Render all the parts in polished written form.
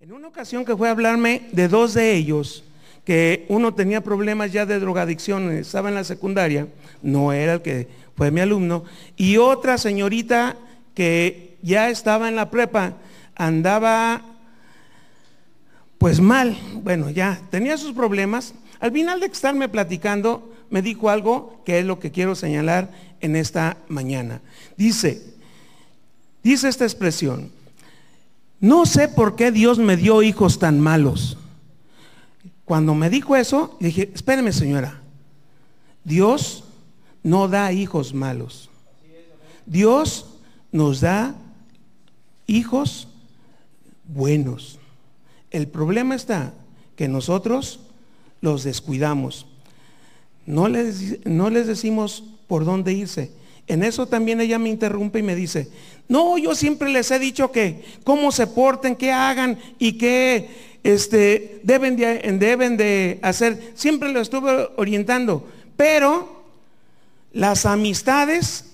En una ocasión que fue a hablarme de dos de ellos, que uno tenía problemas ya de drogadicción, estaba en la secundaria, no era el que fue mi alumno, y otra señorita que ya estaba en la prepa, andaba pues mal, bueno, ya tenía sus problemas. Al final de estarme platicando, me dijo algo que es lo que quiero señalar en esta mañana. Dice esta expresión: no sé por qué Dios me dio hijos tan malos. Cuando me dijo eso, le dije, espéreme señora, Dios no da hijos malos. Dios nos da hijos buenos. El problema está que nosotros los descuidamos. No les decimos por dónde irse. En eso también ella me interrumpe y me dice, no, yo siempre les he dicho que cómo se porten, qué hagan y qué deben de hacer. Siempre lo estuve orientando, pero las amistades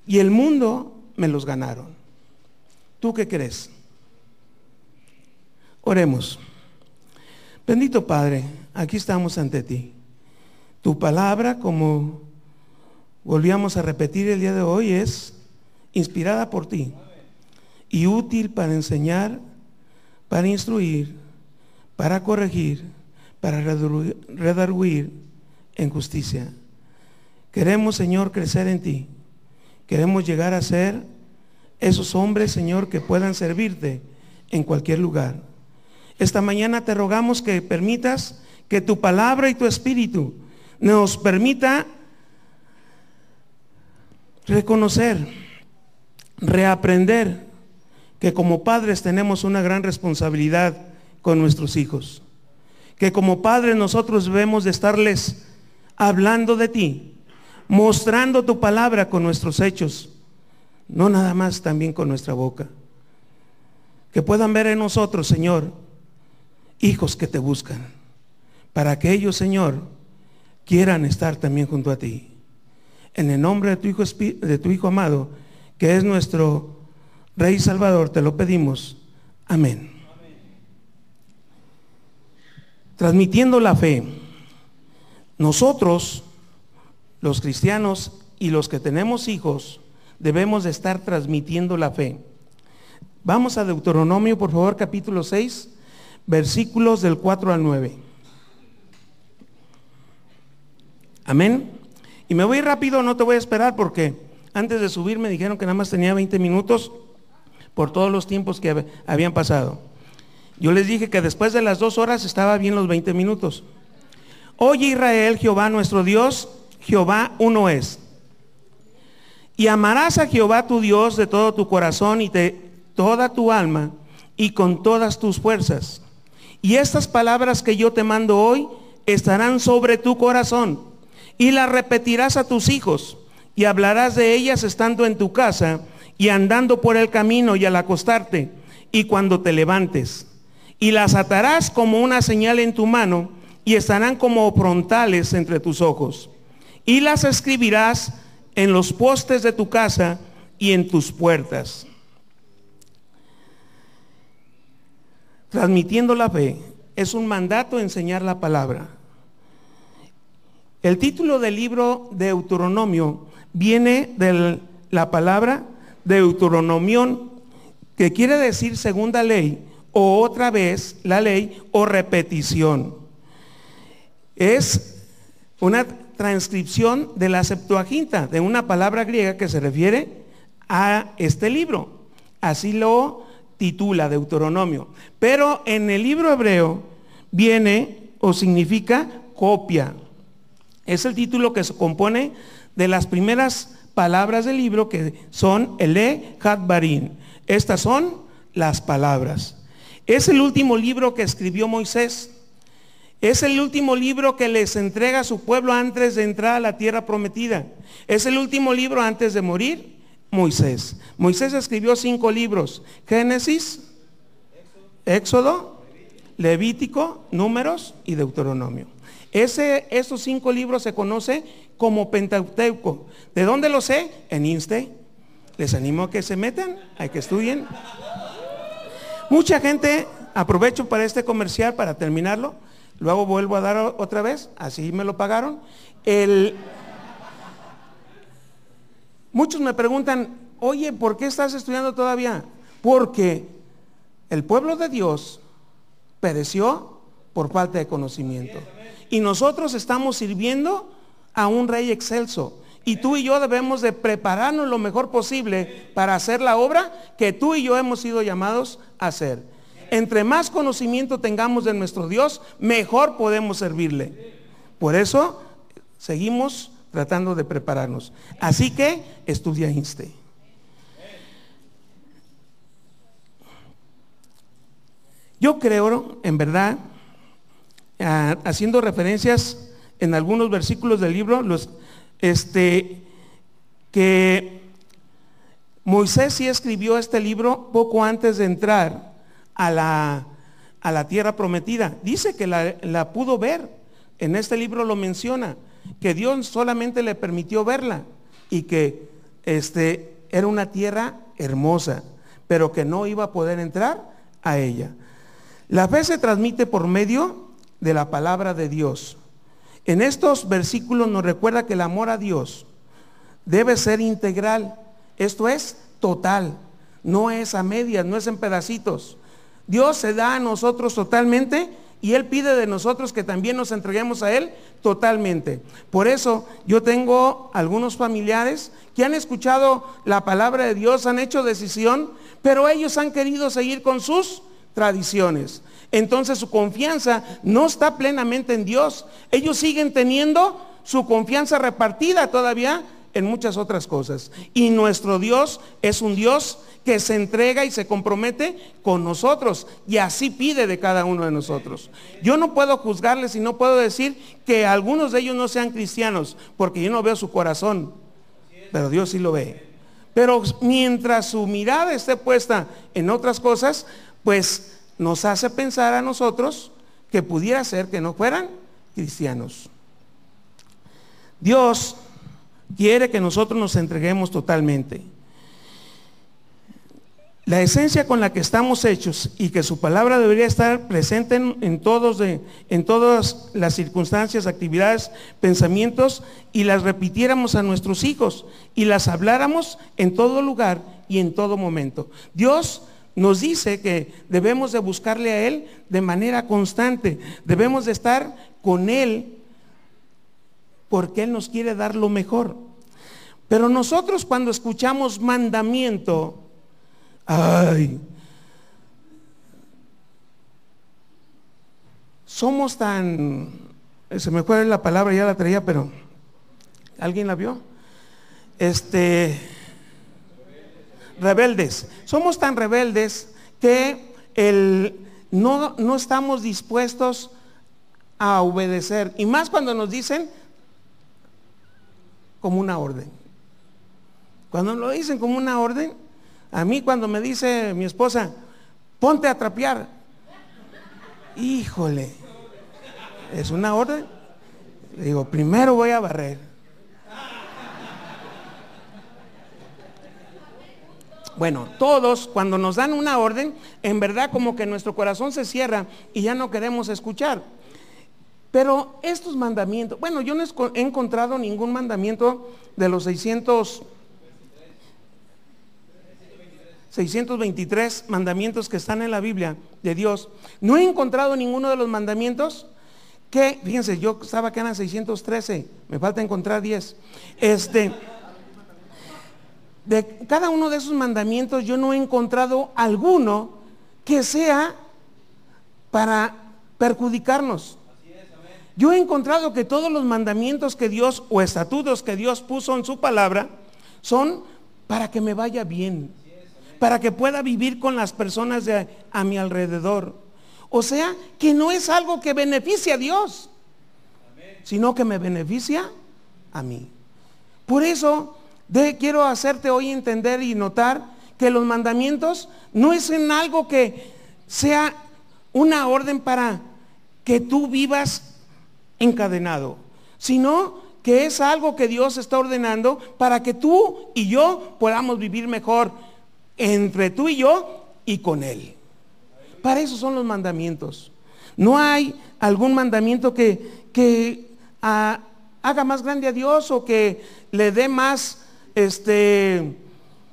y el mundo me los ganaron. ¿Tú qué crees? Oremos. Bendito Padre, aquí estamos ante ti. Tu palabra, como volvíamos a repetir el día de hoy, es inspirada por ti y útil para enseñar, para instruir, para corregir, para redarguir en justicia. Queremos, Señor, crecer en ti. Queremos llegar a ser esos hombres, Señor, que puedan servirte en cualquier lugar. Esta mañana te rogamos que permitas que tu palabra y tu espíritu nos permita reconocer, reaprender que como padres tenemos una gran responsabilidad con nuestros hijos, que como padres nosotros debemos de estarles hablando de ti, mostrando tu palabra con nuestros hechos, no nada más, también con nuestra boca. Que puedan ver en nosotros, Señor, hijos que te buscan, para que ellos, Señor, quieran estar también junto a ti. En el nombre de tu Hijo amado, que es nuestro Rey Salvador, te lo pedimos. Amén. Transmitiendo la fe. Nosotros, los cristianos y los que tenemos hijos, debemos de estar transmitiendo la fe. Vamos a Deuteronomio, por favor, capítulo 6, versículos del 4 al 9. Amén. Y me voy rápido, no te voy a esperar porque antes de subir me dijeron que nada más tenía 20 minutos por todos los tiempos que habían pasado. Yo les dije que después de las 2 horas estaba bien los 20 minutos. Oye Israel, Jehová nuestro Dios, Jehová uno es. Y amarás a Jehová tu Dios de todo tu corazón y de toda tu alma y con todas tus fuerzas. Y estas palabras que yo te mando hoy estarán sobre tu corazón y las repetirás a tus hijos y hablarás de ellas estando en tu casa y andando por el camino y al acostarte y cuando te levantes. Y las atarás como una señal en tu mano y estarán como frontales entre tus ojos. Y las escribirás en los postes de tu casa y en tus puertas. Transmitiendo la fe es un mandato enseñar la palabra. El título del libro de Deuteronomio viene de la palabra Deuteronomión, que quiere decir segunda ley o otra vez la ley o repetición. Es una transcripción de la Septuaginta, de una palabra griega que se refiere a este libro. Así lo titula Deuteronomio. Pero en el libro hebreo viene o significa copia. Es el título que se compone de las primeras palabras del libro, que son Ele Hadbarim. Estas son las palabras. Es el último libro que escribió Moisés. Es el último libro que les entrega a su pueblo antes de entrar a la tierra prometida. Es el último libro antes de morir Moisés. Moisés escribió 5 libros: Génesis, Éxodo, Levítico, Números y Deuteronomio. Estos 5 libros se conoce como Pentateuco. ¿De dónde lo sé? En INSTE. Les animo a que se metan, a que estudien. Mucha gente, aprovecho para este comercial para terminarlo, luego vuelvo a dar otra vez, así me lo pagaron. Muchos me preguntan, oye, ¿por qué estás estudiando todavía? Porque el pueblo de Dios pereció por falta de conocimiento. Y nosotros estamos sirviendo a un rey excelso. Y tú y yo debemos de prepararnos lo mejor posible para hacer la obra que tú y yo hemos sido llamados a hacer. Entre más conocimiento tengamos de nuestro Dios, mejor podemos servirle. Por eso seguimos tratando de prepararnos. Así que estudia INSTE. Yo creo, en verdad, haciendo referencias en algunos versículos del libro, que Moisés sí escribió este libro poco antes de entrar a la tierra prometida. Dice que la pudo ver. En este libro lo menciona, que Dios solamente le permitió verla y que era una tierra hermosa, pero que no iba a poder entrar a ella. La fe se transmite por medio de la palabra de Dios. En estos versículos nos recuerda que el amor a Dios debe ser integral, esto es total, no es a medias, no es en pedacitos. Dios se da a nosotros totalmente y Él pide de nosotros que también nos entreguemos a Él totalmente. Por eso yo tengo algunos familiares que han escuchado la palabra de Dios, han hecho decisión, pero ellos han querido seguir con sus tradiciones. Entonces su confianza no está plenamente en Dios. Ellos siguen teniendo su confianza repartida todavía en muchas otras cosas. Y nuestro Dios es un Dios que se entrega y se compromete con nosotros, y así pide de cada uno de nosotros. Yo no puedo juzgarles y no puedo decir que algunos de ellos no sean cristianos, porque yo no veo su corazón, pero Dios sí lo ve. Pero mientras su mirada esté puesta en otras cosas, pues nos hace pensar a nosotros que pudiera ser que no fueran cristianos. Dios quiere que nosotros nos entreguemos totalmente. La esencia con la que estamos hechos y que su palabra debería estar presente en todas las circunstancias, actividades, pensamientos, y las repitiéramos a nuestros hijos y las habláramos en todo lugar y en todo momento. Dios nos dice que debemos de buscarle a Él de manera constante, debemos de estar con Él porque Él nos quiere dar lo mejor. Pero nosotros cuando escuchamos mandamiento, somos tan, se me fue la palabra, ya la traía, pero ¿alguien la vio? Rebeldes. Somos tan rebeldes que no estamos dispuestos a obedecer, y más cuando nos dicen como una orden. Cuando lo dicen como una orden, a mí cuando me dice mi esposa, ponte a trapear, híjole, es una orden. Le digo, primero voy a barrer. Bueno, todos cuando nos dan una orden, en verdad como que nuestro corazón se cierra y ya no queremos escuchar. Pero estos mandamientos, bueno, yo no he encontrado ningún mandamiento de los 623 mandamientos que están en la Biblia de Dios. No he encontrado ninguno de los mandamientos que, fíjense, yo estaba acá en la 613, me falta encontrar 10. De cada uno de esos mandamientos yo no he encontrado alguno que sea para perjudicarnos. Yo he encontrado que todos los mandamientos que Dios, o estatutos que Dios puso en su palabra, son para que me vaya bien, para que pueda vivir con las personas a mi alrededor. O sea, que no es algo que beneficie a Dios, sino que me beneficia a mí. Por eso quiero hacerte hoy entender y notar que los mandamientos no es en algo que sea una orden para que tú vivas encadenado, sino que es algo que Dios está ordenando para que tú y yo podamos vivir mejor entre tú y yo y con Él. Para eso son los mandamientos. No hay algún mandamiento que haga más grande a Dios o que le dé más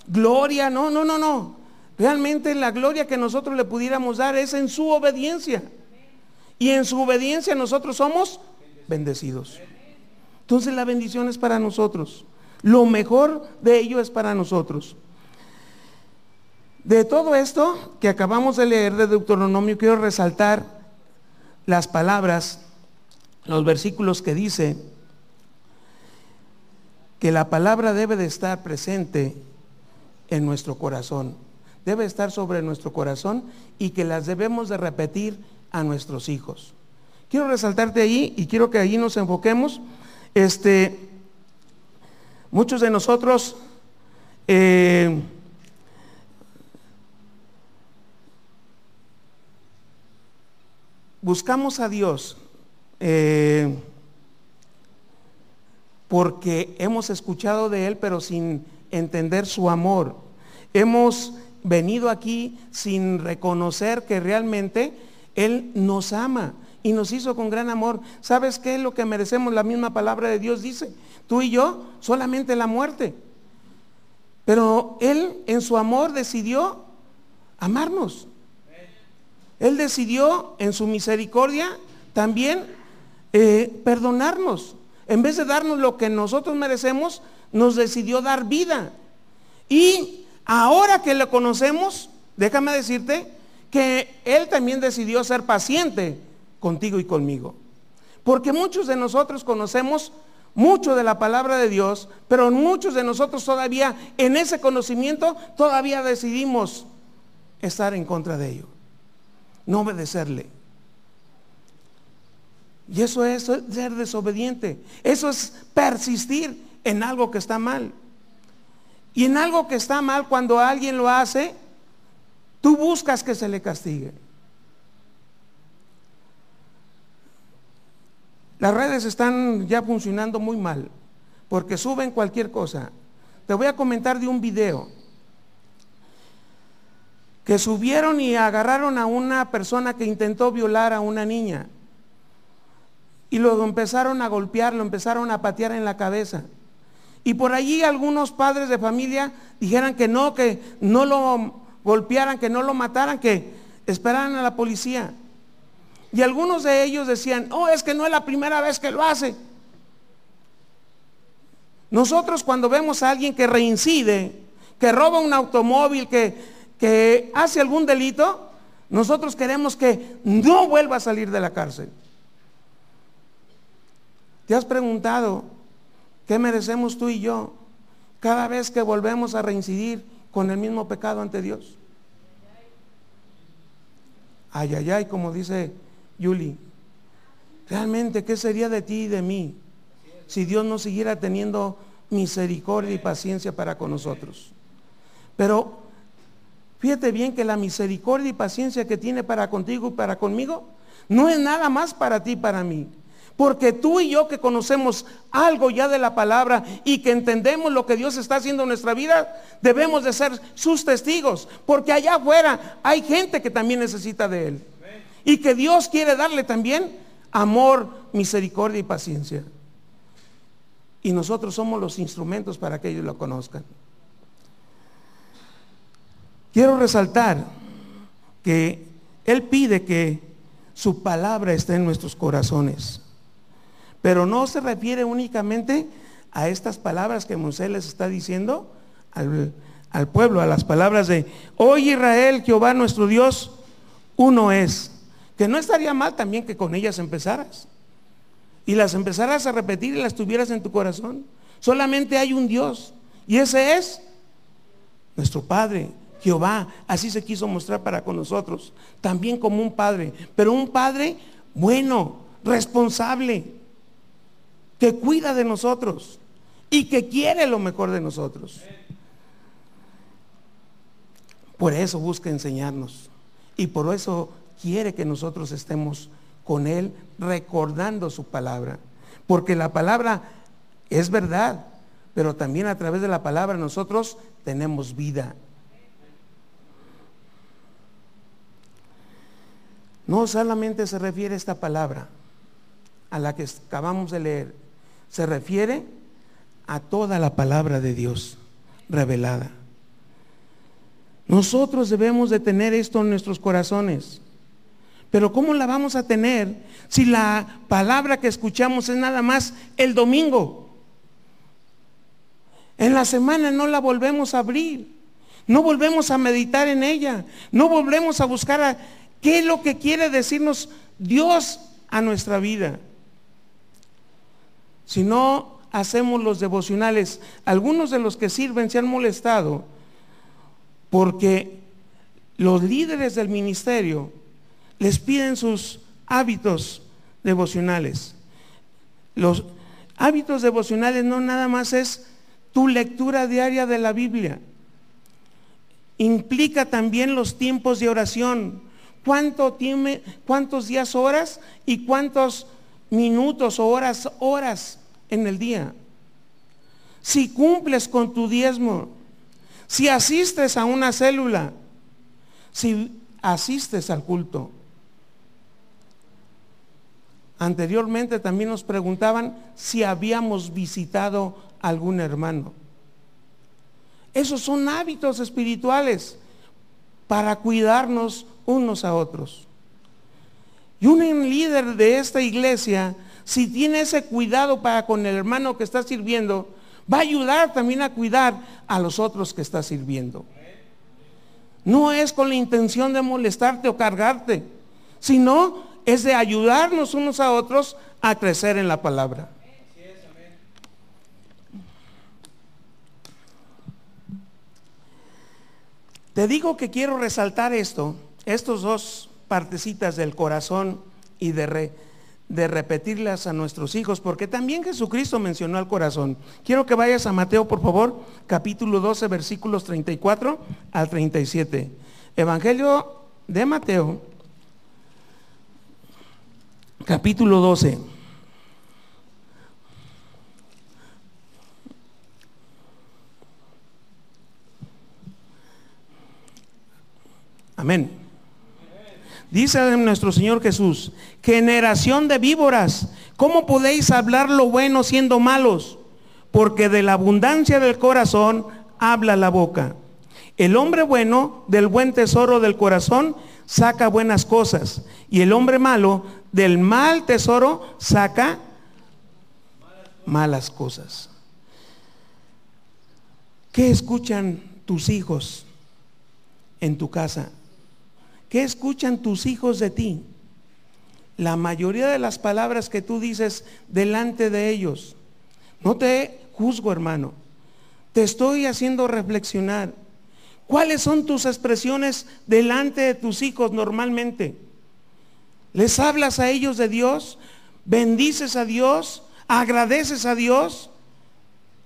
gloria. No. Realmente la gloria que nosotros le pudiéramos dar es en su obediencia. Y en su obediencia nosotros somos bendecidos. Entonces la bendición es para nosotros. Lo mejor de ello es para nosotros. De todo esto que acabamos de leer de Deuteronomio, quiero resaltar las palabras, los versículos que dice que la palabra debe de estar presente en nuestro corazón, debe estar sobre nuestro corazón y que las debemos de repetir a nuestros hijos. Quiero resaltarte ahí y quiero que allí nos enfoquemos. Muchos de nosotros buscamos a Dios porque hemos escuchado de Él, pero sin entender su amor. Hemos venido aquí sin reconocer que realmente Él nos ama y nos hizo con gran amor. ¿Sabes qué es lo que merecemos? La misma palabra de Dios dice: tú y yo, solamente la muerte. Pero Él en su amor decidió amarnos. Él decidió en su misericordia también perdonarnos. En vez de darnos lo que nosotros merecemos, nos decidió dar vida. Y ahora que lo conocemos, déjame decirte que Él también decidió ser paciente contigo y conmigo. Porque muchos de nosotros conocemos mucho de la palabra de Dios, pero muchos de nosotros todavía en ese conocimiento todavía decidimos estar en contra de ello, no obedecerle. Y eso es ser desobediente. Eso es persistir en algo que está mal. Y en algo que está mal, cuando alguien lo hace, tú buscas que se le castigue. Las redes están ya funcionando muy mal, porque suben cualquier cosa. Te voy a comentar de un video que subieron y agarraron a una persona que intentó violar a una niña. Y luego empezaron a golpear, lo empezaron a patear en la cabeza. Y por allí algunos padres de familia dijeran que no lo golpearan, que no lo mataran, que esperaran a la policía. Y algunos de ellos decían: oh, es que no es la primera vez que lo hace. Nosotros cuando vemos a alguien que reincide, que roba un automóvil, que hace algún delito, nosotros queremos que no vuelva a salir de la cárcel. ¿Te has preguntado qué merecemos tú y yo cada vez que volvemos a reincidir con el mismo pecado ante Dios? Ay, ay, ay, como dice Yuli, realmente ¿qué sería de ti y de mí si Dios no siguiera teniendo misericordia y paciencia para con nosotros? Pero fíjate bien que la misericordia y paciencia que tiene para contigo y para conmigo no es nada más para ti y para mí. Porque tú y yo que conocemos algo ya de la palabra y que entendemos lo que Dios está haciendo en nuestra vida, debemos de ser sus testigos. Porque allá afuera hay gente que también necesita de Él. Y que Dios quiere darle también amor, misericordia y paciencia. Y nosotros somos los instrumentos para que ellos lo conozcan. Quiero resaltar que Él pide que su palabra esté en nuestros corazones. Pero no se refiere únicamente a estas palabras que Moisés les está diciendo al pueblo, a las palabras de: oye Israel, Jehová nuestro Dios, uno es. Que no estaría mal también que con ellas empezaras. Y las empezaras a repetir y las tuvieras en tu corazón. Solamente hay un Dios. Y ese es nuestro Padre, Jehová. Así se quiso mostrar para con nosotros. También como un Padre. Pero un Padre bueno, responsable, que cuida de nosotros y que quiere lo mejor de nosotros. Por eso busca enseñarnos y por eso quiere que nosotros estemos con Él recordando su palabra, porque la palabra es verdad, pero también a través de la palabra nosotros tenemos vida. no solamente se refiere a esta palabra, a la que acabamos de leer, se refiere a toda la palabra de Dios revelada. Nosotros debemos de tener esto en nuestros corazones. Pero ¿cómo la vamos a tener si la palabra que escuchamos es nada más el domingo? En la semana no la volvemos a abrir, no volvemos a meditar en ella, no volvemos a buscar qué es lo que quiere decirnos Dios a nuestra vida. Si no hacemos los devocionales, algunos de los que sirven se han molestado porque los líderes del ministerio les piden sus hábitos devocionales. Los hábitos devocionales no nada más es tu lectura diaria de la Biblia. Implica también los tiempos de oración. ¿Cuántos días oras y cuántos minutos o horas en el día? Si cumples con tu diezmo, si asistes a una célula, si asistes al culto. Anteriormente también nos preguntaban si habíamos visitado a algún hermano. Esos son hábitos espirituales para cuidarnos unos a otros. Y un líder de esta iglesia, si tiene ese cuidado para con el hermano que está sirviendo, va a ayudar también a cuidar a los otros que está sirviendo. No es con la intención de molestarte o cargarte, sino es de ayudarnos unos a otros a crecer en la palabra. Te digo que quiero resaltar estos dos partecitas del corazón y de repetirlas a nuestros hijos, porque también Jesucristo mencionó al corazón. Quiero que vayas a Mateo, por favor, capítulo 12, versículos 34 al 37. Evangelio de Mateo, capítulo 12. Amén. Dice nuestro Señor Jesús: generación de víboras, ¿cómo podéis hablar lo bueno siendo malos? Porque de la abundancia del corazón habla la boca. El hombre bueno del buen tesoro del corazón saca buenas cosas, y el hombre malo del mal tesoro saca malas cosas. ¿Qué escuchan tus hijos en tu casa? ¿Qué escuchan tus hijos de ti? La mayoría de las palabras que tú dices delante de ellos. No te juzgo, hermano. Te estoy haciendo reflexionar. ¿Cuáles son tus expresiones delante de tus hijos normalmente? ¿Les hablas a ellos de Dios? ¿Bendices a Dios? ¿Agradeces a Dios?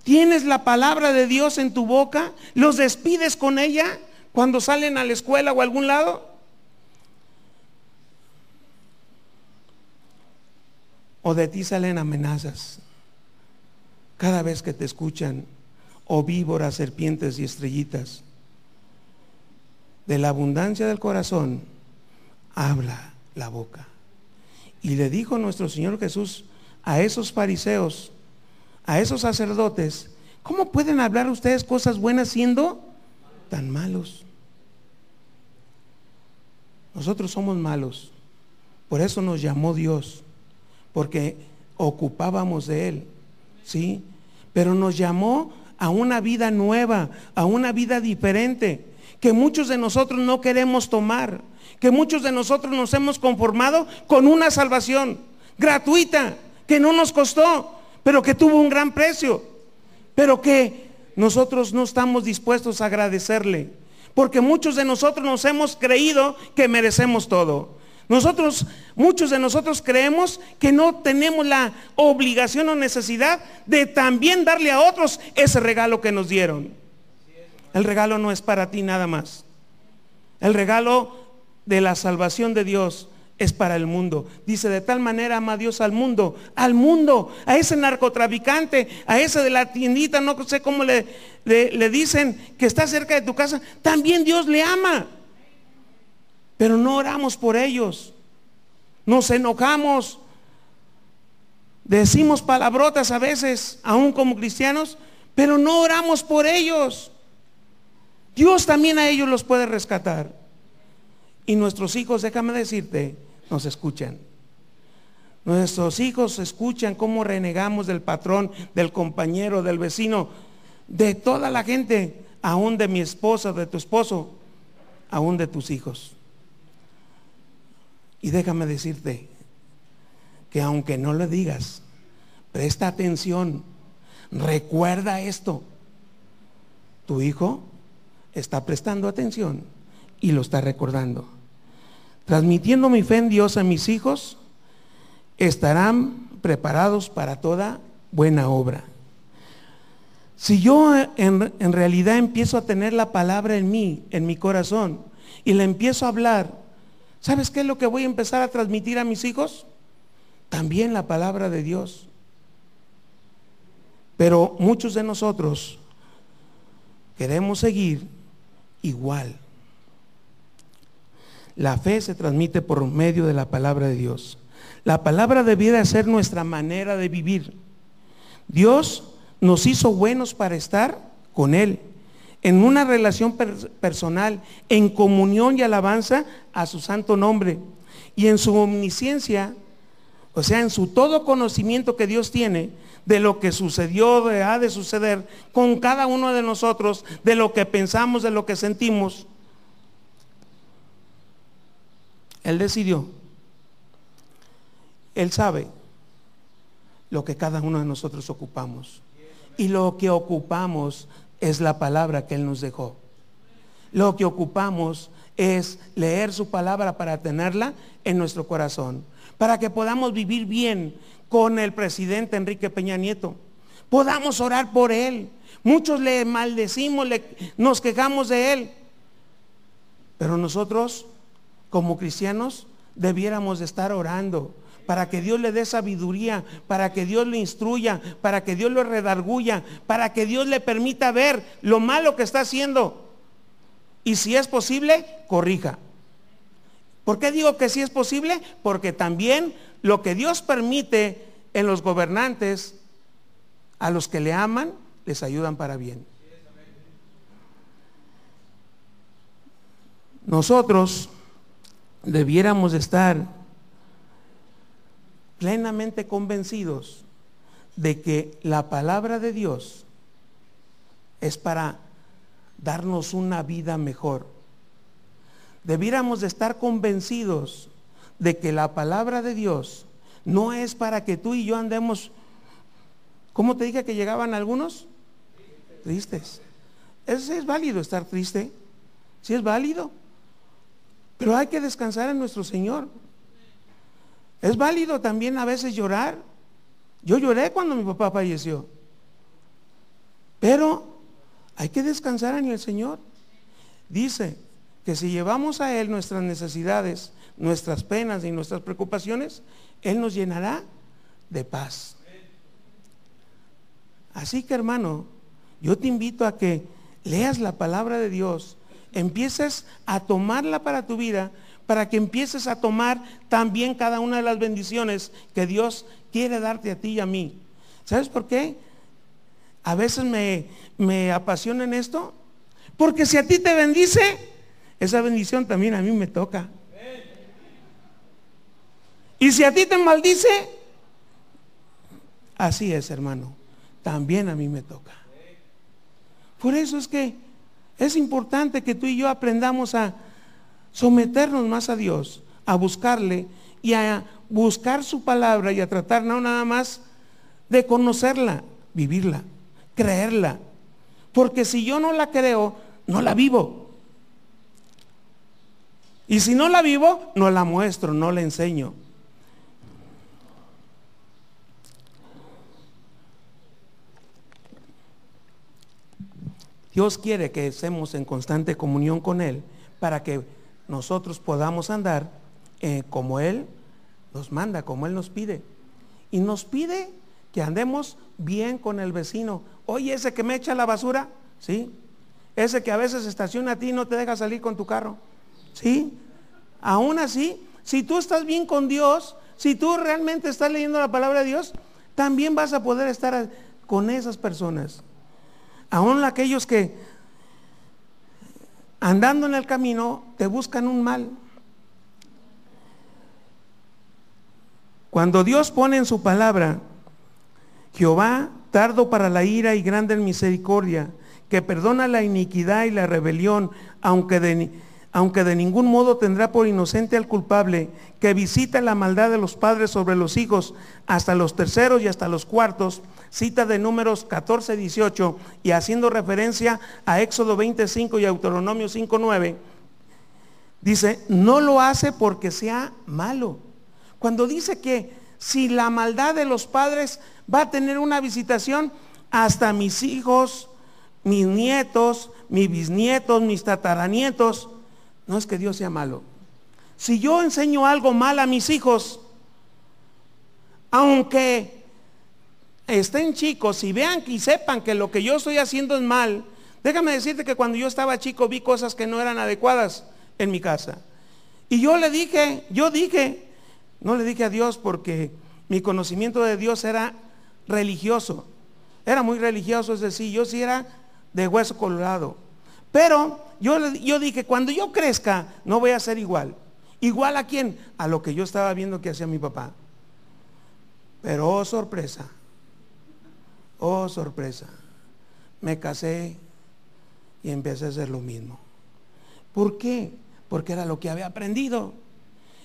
¿Tienes la palabra de Dios en tu boca? ¿Los despides con ella cuando salen a la escuela o a algún lado? ¿O de ti salen amenazas cada vez que te escuchan? ¿O víboras, serpientes y estrellitas? De la abundancia del corazón habla la boca. Y le dijo nuestro Señor Jesús a esos fariseos, a esos sacerdotes: ¿cómo pueden hablar ustedes cosas buenas siendo tan malos? Nosotros somos malos, por eso nos llamó Dios, porque ocupábamos de Él, ¿sí? Pero nos llamó a una vida nueva, a una vida diferente, que muchos de nosotros no queremos tomar, que muchos de nosotros nos hemos conformado con una salvación gratuita, que no nos costó, pero que tuvo un gran precio, pero que nosotros no estamos dispuestos a agradecerle, porque muchos de nosotros nos hemos creído que merecemos todo. Muchos de nosotros creemos que no tenemos la obligación o necesidad de también darle a otros ese regalo que nos dieron. El regalo no es para ti nada más. El regalo de la salvación de Dios es para el mundo. Dice: de tal manera ama Dios al mundo, a ese narcotraficante, a ese de la tiendita, no sé cómo le dicen, que está cerca de tu casa. También Dios le ama. Pero no oramos por ellos. nos enojamos, decimos palabrotas a veces, aún como cristianos, pero no oramos por ellos. Dios también a ellos los puede rescatar. Y nuestros hijos, déjame decirte, nos escuchan. Nuestros hijos escuchan cómo renegamos del patrón, del compañero, del vecino, de toda la gente, aún de mi esposa, de tu esposo, aún de tus hijos. Y déjame decirte que aunque no le digas, presta atención, recuerda esto. Tu hijo está prestando atención y lo está recordando. Transmitiendo mi fe en Dios a mis hijos, estarán preparados para toda buena obra. Si yo en realidad empiezo a tener la palabra en mí, en mi corazón, y la empiezo a hablar, ¿sabes qué es lo que voy a empezar a transmitir a mis hijos? También la palabra de Dios. Pero muchos de nosotros queremos seguir igual. La fe se transmite por medio de la palabra de Dios. La palabra debiera ser nuestra manera de vivir. Dios nos hizo buenos para estar con Él, en una relación personal, en comunión y alabanza a su santo nombre. Y en su omnisciencia, o sea, en su todo conocimiento que Dios tiene de lo que sucedió, ha de suceder con cada uno de nosotros, de lo que pensamos, de lo que sentimos. Él decidió, Él sabe lo que cada uno de nosotros ocupamos. Y lo que ocupamos es la palabra que Él nos dejó. Lo que ocupamos es leer su palabra para tenerla en nuestro corazón, para que podamos vivir bien con el presidente Enrique Peña Nieto. Podamos orar por él. Muchos le maldecimos, nos quejamos de él. Pero nosotros, como cristianos, debiéramos de estar orando para que Dios le dé sabiduría, para que Dios le instruya, para que Dios lo redarguya, para que Dios le permita ver lo malo que está haciendo. Y si es posible, corrija. ¿Por qué digo que sí es posible? Porque también lo que Dios permite en los gobernantes, a los que le aman, les ayudan para bien. Nosotros debiéramos estar plenamente convencidos de que la palabra de Dios es para darnos una vida mejor. Debiéramos de estar convencidos de que la palabra de Dios no es para que tú y yo andemos, ¿cómo te dije que llegaban algunos? Tristes. Es válido estar triste, sí es válido, pero hay que descansar en nuestro Señor. Es válido también a veces llorar. Yo lloré cuando mi papá falleció, pero hay que descansar en el Señor. Dice que si llevamos a Él nuestras necesidades, nuestras penas y nuestras preocupaciones, Él nos llenará de paz. Así que, hermano, yo te invito a que leas la palabra de Dios, empieces a tomarla para tu vida, para que empieces a tomar también cada una de las bendiciones que Dios quiere darte a ti y a mí. ¿Sabes por qué? A veces me apasiona en esto, porque si a ti te bendice, esa bendición también a mí me toca. Y si a ti te maldice, así es, hermano, también a mí me toca. Por eso es que es importante que tú y yo aprendamos a someternos más a Dios, a buscarle y a buscar su palabra y a tratar no nada más de conocerla, vivirla, creerla. Porque si yo no la creo, no la vivo. Y si no la vivo, no la muestro, no la enseño. Dios quiere que estemos en constante comunión con Él para que nosotros podamos andar como Él nos manda, como Él nos pide. Y nos pide que andemos bien con el vecino. Oye, ese que me echa la basura, ¿sí? Ese que a veces estaciona a ti y no te deja salir con tu carro, ¿sí? Aún así, Si tú estás bien con Dios, si tú realmente estás leyendo la palabra de Dios, también vas a poder estar con esas personas. Aún aquellos que andando en el camino te buscan un mal. Cuando Dios pone en su palabra, Jehová, tardo para la ira y grande en misericordia, que perdona la iniquidad y la rebelión, aunque de ningún modo tendrá por inocente al culpable, que visita la maldad de los padres sobre los hijos, hasta los terceros y hasta los cuartos. Cita de Números 14, 18, y haciendo referencia a Éxodo 25 y Deuteronomio 5, 9, dice, no lo hace porque sea malo. Cuando dice que si la maldad de los padres va a tener una visitación, hasta mis hijos, mis nietos, mis bisnietos, mis tataranietos, no es que Dios sea malo. Si yo enseño algo mal a mis hijos, aunque estén chicos y vean y sepan que lo que yo estoy haciendo es mal, déjame decirte que cuando yo estaba chico vi cosas que no eran adecuadas en mi casa. Y yo dije, no le dije a Dios porque mi conocimiento de Dios era religioso. Era muy religioso, es decir, yo sí era de hueso colorado. Pero yo dije, cuando yo crezca, no voy a ser igual. ¿Igual a quién? A lo que yo estaba viendo que hacía mi papá. Pero oh sorpresa, me casé y empecé a hacer lo mismo. ¿Por qué? Porque era lo que había aprendido.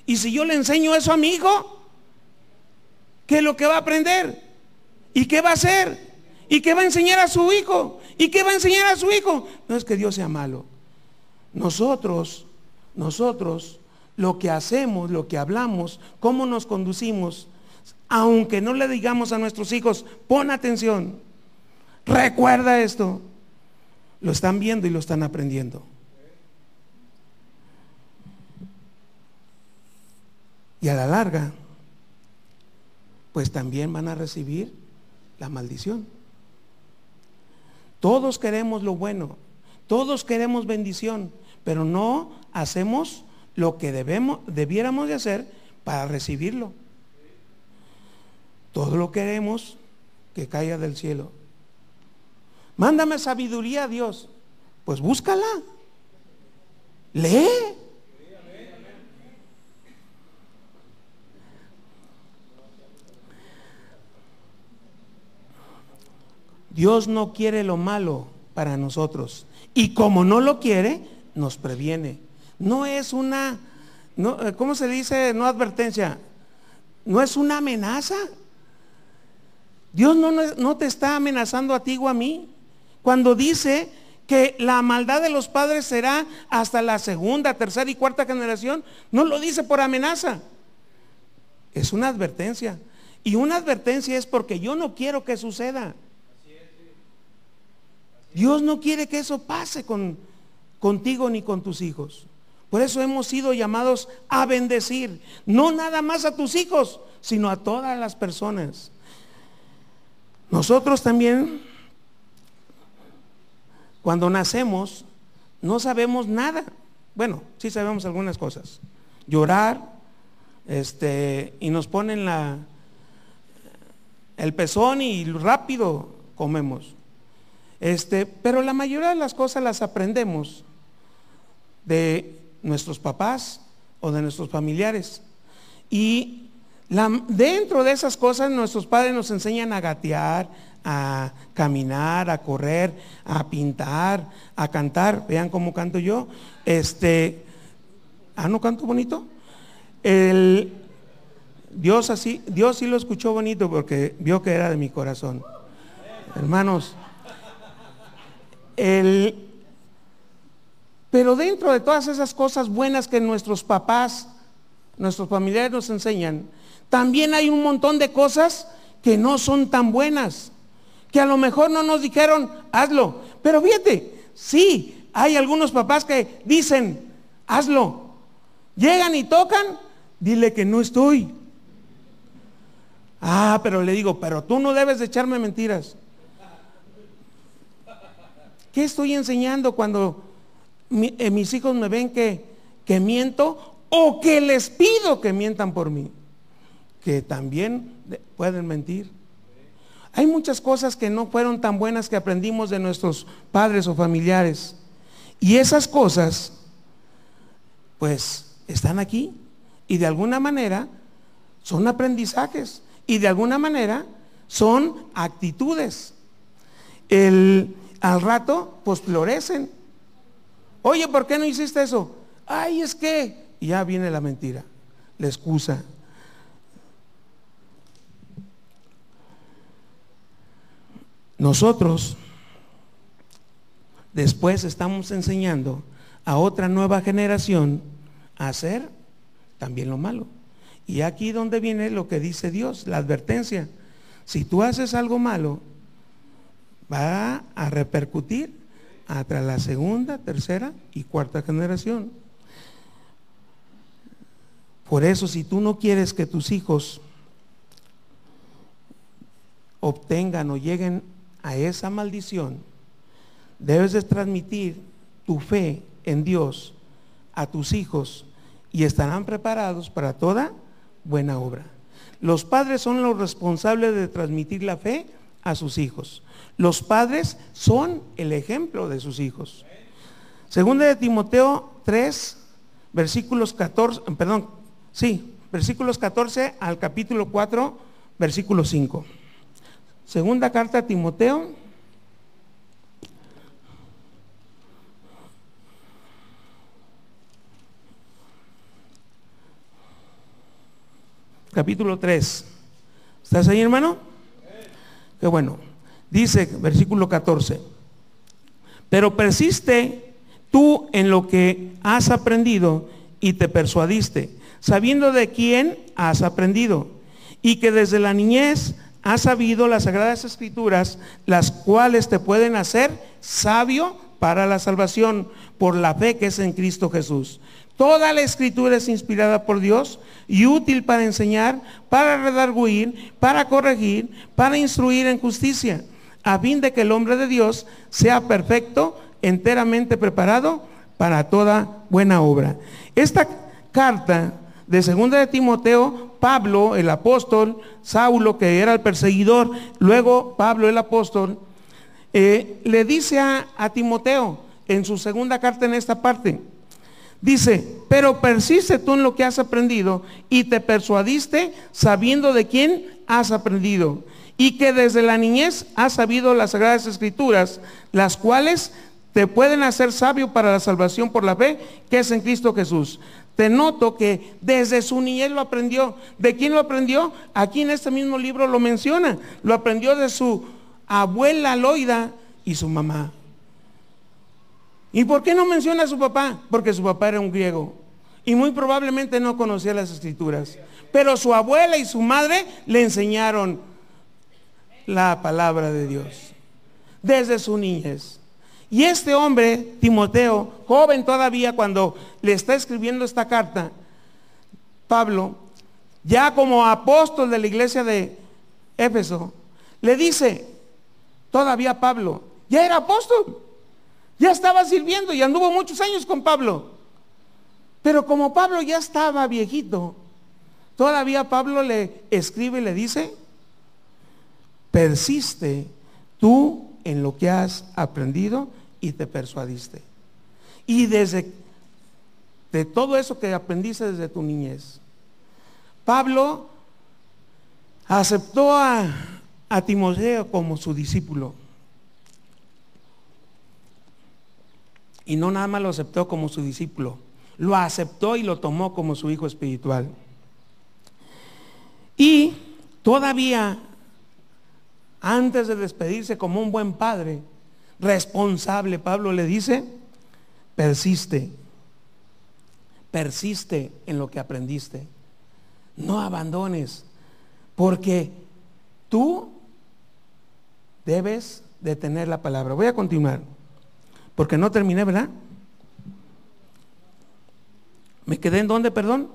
Y si yo le enseño eso a mi hijo, ¿qué es lo que va a aprender? ¿Y qué va a hacer? ¿Y qué va a enseñar a su hijo? ¿Y qué va a enseñar a su hijo? No es que Dios sea malo. Nosotros, lo que hacemos, lo que hablamos, cómo nos conducimos, aunque no le digamos a nuestros hijos, pon atención, recuerda esto, lo están viendo y lo están aprendiendo. Y a la larga, pues también van a recibir la maldición. Todos queremos lo bueno, todos queremos bendición, pero no hacemos lo que debiéramos de hacer para recibirlo. Todo lo queremos que caiga del cielo. Mándame sabiduría, Dios. Pues búscala. Lee. Dios no quiere lo malo para nosotros. Y como no lo quiere, nos previene. No es una, ¿cómo se dice? No advertencia. No es una amenaza. Dios no te está amenazando a ti o a mí. Cuando dice que la maldad de los padres será hasta la segunda, tercera y cuarta generación, no lo dice por amenaza. Es una advertencia. Y una advertencia es porque yo no quiero que suceda. Dios no quiere que eso pase contigo ni con tus hijos. Por eso hemos sido llamados a bendecir, no nada más a tus hijos, sino a todas las personas. Nosotros también, cuando nacemos, no sabemos nada. Bueno, sí sabemos algunas cosas. Llorar, y nos ponen el pezón y rápido comemos. Pero la mayoría de las cosas las aprendemos de nuestros papás o de nuestros familiares. Y dentro de esas cosas nuestros padres nos enseñan a gatear, a caminar, a correr, a pintar, a cantar. Vean cómo canto yo. ¿No canto bonito? Dios sí lo escuchó bonito porque vio que era de mi corazón. Hermanos, pero dentro de todas esas cosas buenas que nuestros papás, nuestros familiares nos enseñan, también hay un montón de cosas que no son tan buenas, que a lo mejor no nos dijeron, hazlo. Pero fíjate, sí, hay algunos papás que dicen, hazlo. Llegan y tocan, dile que no estoy. Pero le digo, pero tú no debes de echarme mentiras. ¿Qué estoy enseñando cuando mis hijos me ven que miento o que les pido que mientan por mí, que también pueden mentir. Hay muchas cosas que no fueron tan buenas que aprendimos de nuestros padres o familiares, y esas cosas pues están aquí, y de alguna manera son aprendizajes, y de alguna manera son actitudes. Al rato pues florecen. Oye, ¿por qué no hiciste eso? Ay, es que, y ya viene la mentira, la excusa. Nosotros después estamos enseñando a otra nueva generación a hacer también lo malo. Y aquí donde viene lo que dice Dios, la advertencia. Si tú haces algo malo, va a repercutir hasta la segunda, tercera y cuarta generación. Por eso, si tú no quieres que tus hijos obtengan o lleguen a esa maldición, debes de transmitir tu fe en Dios a tus hijos, y estarán preparados para toda buena obra. Los padres son los responsables de transmitir la fe a sus hijos. Los padres son el ejemplo de sus hijos. Segunda de Timoteo 3, versículos 14, versículos 14 al capítulo 4, versículo 5. Segunda carta a Timoteo, capítulo 3. ¿Estás ahí, hermano? Qué bueno. Dice, versículo 14: pero persiste tú en lo que has aprendido y te persuadiste, sabiendo de quién has aprendido, y que desde la niñez has sabido las sagradas escrituras, las cuales te pueden hacer sabio para la salvación por la fe que es en Cristo Jesús. Toda la escritura es inspirada por Dios y útil para enseñar, para redarguir, para corregir, para instruir en justicia, a fin de que el hombre de Dios sea perfecto, enteramente preparado para toda buena obra. Esta carta de segunda de Timoteo, Pablo, el apóstol, Saulo, que era el perseguidor, luego Pablo, el apóstol, le dice a Timoteo en su segunda carta, en esta parte, dice: pero persiste tú en lo que has aprendido y te persuadiste, sabiendo de quién has aprendido, y que desde la niñez has sabido las sagradas escrituras, las cuales te pueden hacer sabio para la salvación por la fe que es en Cristo Jesús. Te noto que desde su niñez lo aprendió. ¿De quién lo aprendió? Aquí en este mismo libro lo menciona. Lo aprendió de su abuela Loida y su mamá. ¿Y por qué no menciona a su papá? Porque su papá era un griego y muy probablemente no conocía las escrituras. Pero su abuela y su madre le enseñaron la palabra de Dios desde su niñez. Y este hombre, Timoteo, joven todavía cuando le está escribiendo esta carta, Pablo, ya como apóstol de la iglesia de Éfeso, le dice, todavía Pablo, ya era apóstol, ya estaba sirviendo y anduvo muchos años con Pablo. Pero como Pablo ya estaba viejito, todavía Pablo le escribe y le dice: persiste tú en lo que has aprendido y te persuadiste. Y de todo eso que aprendiste desde tu niñez, Pablo aceptó a Timoteo como su discípulo. Y no nada más lo aceptó como su discípulo, lo aceptó y lo tomó como su hijo espiritual. Y todavía, antes de despedirse como un buen padre responsable, Pablo le dice: persiste en lo que aprendiste, no abandones, porque tú debes de tener la palabra. Voy a continuar, porque no terminé, ¿verdad? ¿Me quedé en dónde, perdón?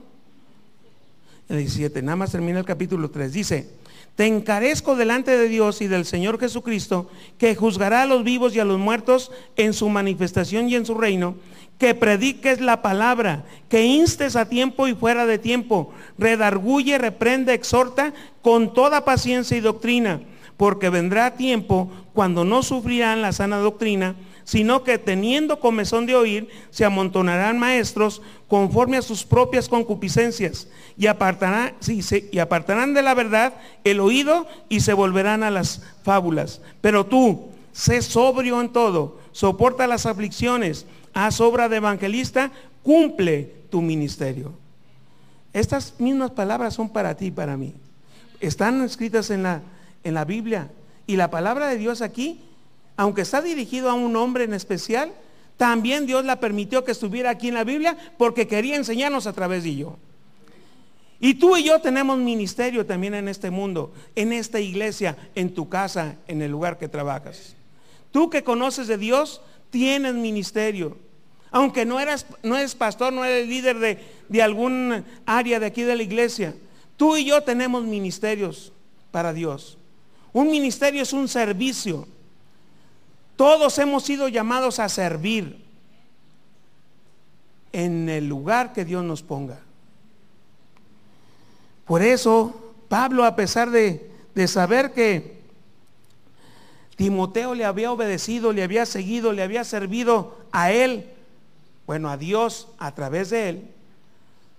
En el 17, nada más termina el capítulo 3, dice: te encarezco delante de Dios y del Señor Jesucristo, que juzgará a los vivos y a los muertos en su manifestación y en su reino, que prediques la palabra, que instes a tiempo y fuera de tiempo, redarguye, reprende, exhorta con toda paciencia y doctrina, porque vendrá tiempo cuando no sufrirán la sana doctrina, sino que teniendo comezón de oír, se amontonarán maestros conforme a sus propias concupiscencias, y apartarán de la verdad el oído y se volverán a las fábulas. Pero tú, sé sobrio en todo, soporta las aflicciones, haz obra de evangelista, cumple tu ministerio. Estas mismas palabras son para ti y para mí. Están escritas en la Biblia. Y la palabra de Dios aquí, aunque está dirigido a un hombre en especial, también Dios la permitió que estuviera aquí en la Biblia porque quería enseñarnos a través de ello. Y tú y yo tenemos ministerio también en este mundo, en esta iglesia, en tu casa, en el lugar que trabajas. Tú que conoces de Dios, tienes ministerio. Aunque no eres pastor, no eres líder de algún área de aquí de la iglesia, tú y yo tenemos ministerios para Dios. Un ministerio es un servicio. Todos hemos sido llamados a servir en el lugar que Dios nos ponga. Por eso, Pablo, a pesar de saber que Timoteo le había obedecido, le había seguido, le había servido a él, bueno, a Dios a través de él,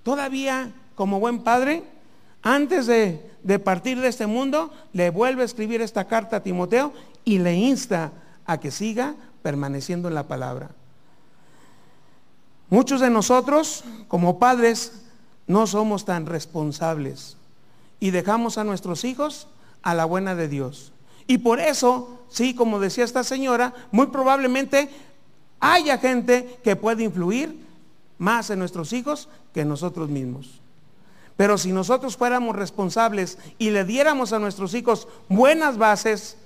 todavía como buen padre, antes de partir de este mundo, le vuelve a escribir esta carta a Timoteo y le insta a que siga permaneciendo en la palabra. Muchos de nosotros, como padres, no somos tan responsables y dejamos a nuestros hijos a la buena de Dios. Y por eso, sí, como decía esta señora, muy probablemente haya gente que puede influir más en nuestros hijos que nosotros mismos. Pero si nosotros fuéramos responsables y le diéramos a nuestros hijos buenas bases,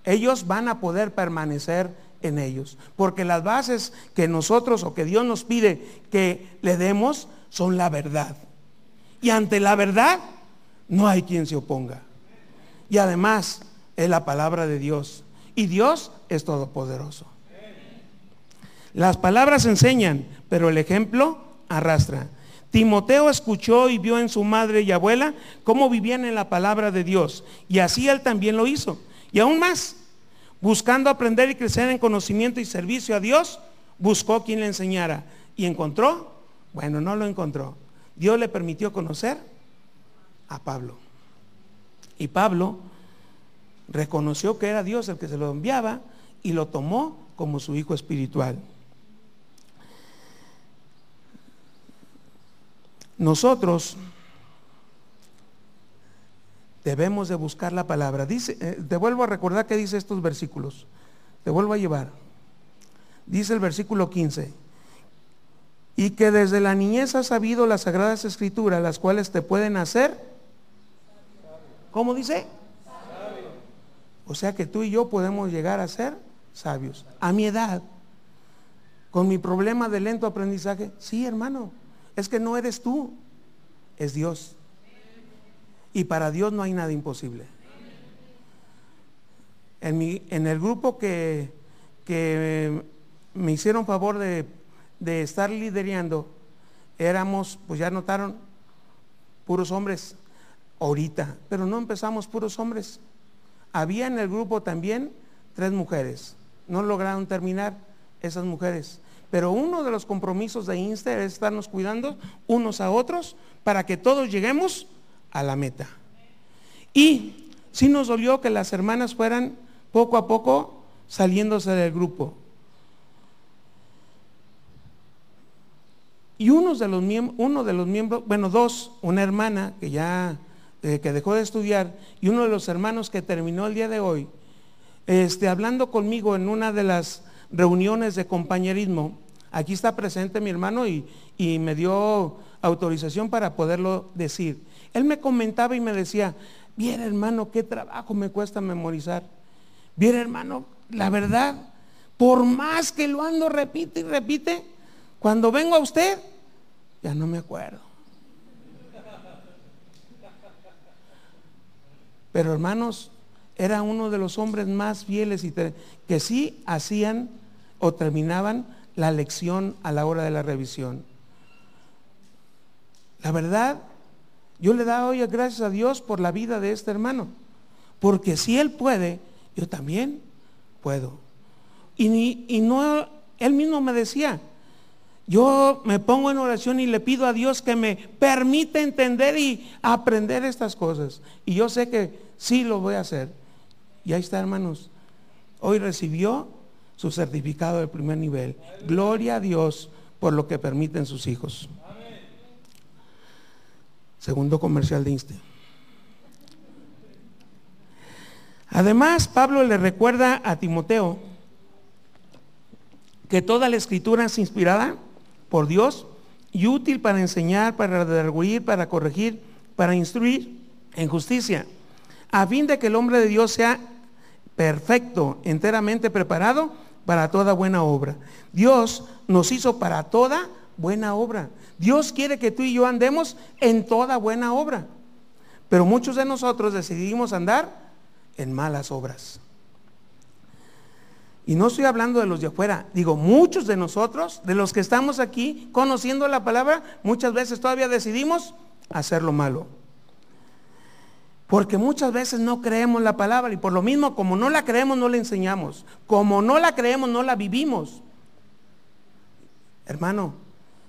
ellos van a poder permanecer en ellos. Porque las bases que nosotros o que Dios nos pide que le demos son la verdad. Y ante la verdad no hay quien se oponga. Y además es la palabra de Dios. Y Dios es todopoderoso. Las palabras enseñan, pero el ejemplo arrastra. Timoteo escuchó y vio en su madre y abuela cómo vivían en la palabra de Dios. Y así él también lo hizo. Y aún más, buscando aprender y crecer en conocimiento y servicio a Dios, buscó quien le enseñara. ¿Y encontró? Bueno, no lo encontró. Dios le permitió conocer a Pablo. Y Pablo reconoció que era Dios el que se lo enviaba y lo tomó como su hijo espiritual. Nosotros debemos de buscar la palabra. Dice, te vuelvo a recordar que dice estos versículos. Te vuelvo a llevar. Dice el versículo 15. Y que desde la niñez has sabido las sagradas escrituras, las cuales te pueden hacer. ¿Cómo dice? Sabio. O sea que tú y yo podemos llegar a ser sabios. A mi edad, con mi problema de lento aprendizaje. Sí, hermano, es que no eres tú, es Dios. Y para Dios no hay nada imposible. En el grupo que me hicieron favor de estar liderando, éramos, pues ya notaron, puros hombres ahorita, pero no empezamos puros hombres. Había en el grupo también 3 mujeres. No lograron terminar esas mujeres. Pero uno de los compromisos de INSTE es estarnos cuidando unos a otros para que todos lleguemos a la meta. Y sí nos dolió que las hermanas fueran poco a poco saliéndose del grupo. Y uno de los miembros, bueno, 2, una hermana que ya que dejó de estudiar y uno de los hermanos que terminó el día de hoy, hablando conmigo en una de las reuniones de compañerismo. Aquí está presente mi hermano y me dio autorización para poderlo decir. Él me comentaba y me decía, bien hermano, qué trabajo me cuesta memorizar. Bien hermano, la verdad, por más que lo ando repite y repite, cuando vengo a usted, ya no me acuerdo. Pero hermanos, era uno de los hombres más fieles y que sí hacían o terminaban la lección a la hora de la revisión. La verdad, yo le doy gracias a Dios por la vida de este hermano, porque si él puede, yo también puedo. Y no, él mismo me decía, yo me pongo en oración y le pido a Dios que me permita entender y aprender estas cosas. Y yo sé que sí lo voy a hacer. Y ahí está, hermanos. Hoy recibió su certificado de primer nivel. Gloria a Dios por lo que permiten sus hijos. Segundo comercial de Inste. Además, Pablo le recuerda a Timoteo que toda la escritura es inspirada por Dios y útil para enseñar, para redarguir, para corregir, para instruir en justicia, a fin de que el hombre de Dios sea perfecto, enteramente preparado para toda buena obra. Dios nos hizo para toda buena obra. Dios quiere que tú y yo andemos en toda buena obra, pero muchos de nosotros decidimos andar en malas obras. Y no estoy hablando de los de afuera, digo, muchos de nosotros, de los que estamos aquí conociendo la palabra, muchas veces todavía decidimos hacer lo malo. Porque muchas veces no creemos la palabra y por lo mismo, como no la creemos, no la enseñamos. Como no la creemos, no la vivimos. Hermano,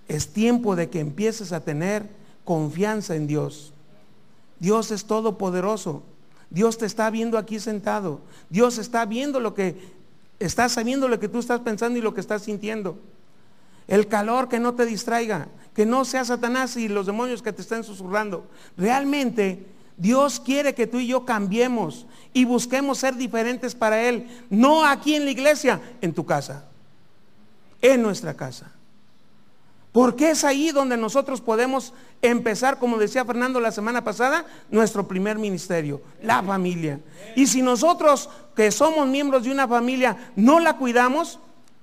es tiempo de que empieces a tener confianza en Dios. Dios es todopoderoso. Dios te está viendo aquí sentado. Dios está viendo lo que estás sabiendo, lo que tú estás pensando y lo que estás sintiendo. El calor que no te distraiga, que no sea Satanás y los demonios que te estén susurrando. Realmente Dios quiere que tú y yo cambiemos y busquemos ser diferentes para Él. No aquí en la iglesia, en tu casa, en nuestra casa. Porque es ahí donde nosotros podemos empezar, como decía Fernando la semana pasada, nuestro primer ministerio, la familia. Y si nosotros que somos miembros de una familia no la cuidamos,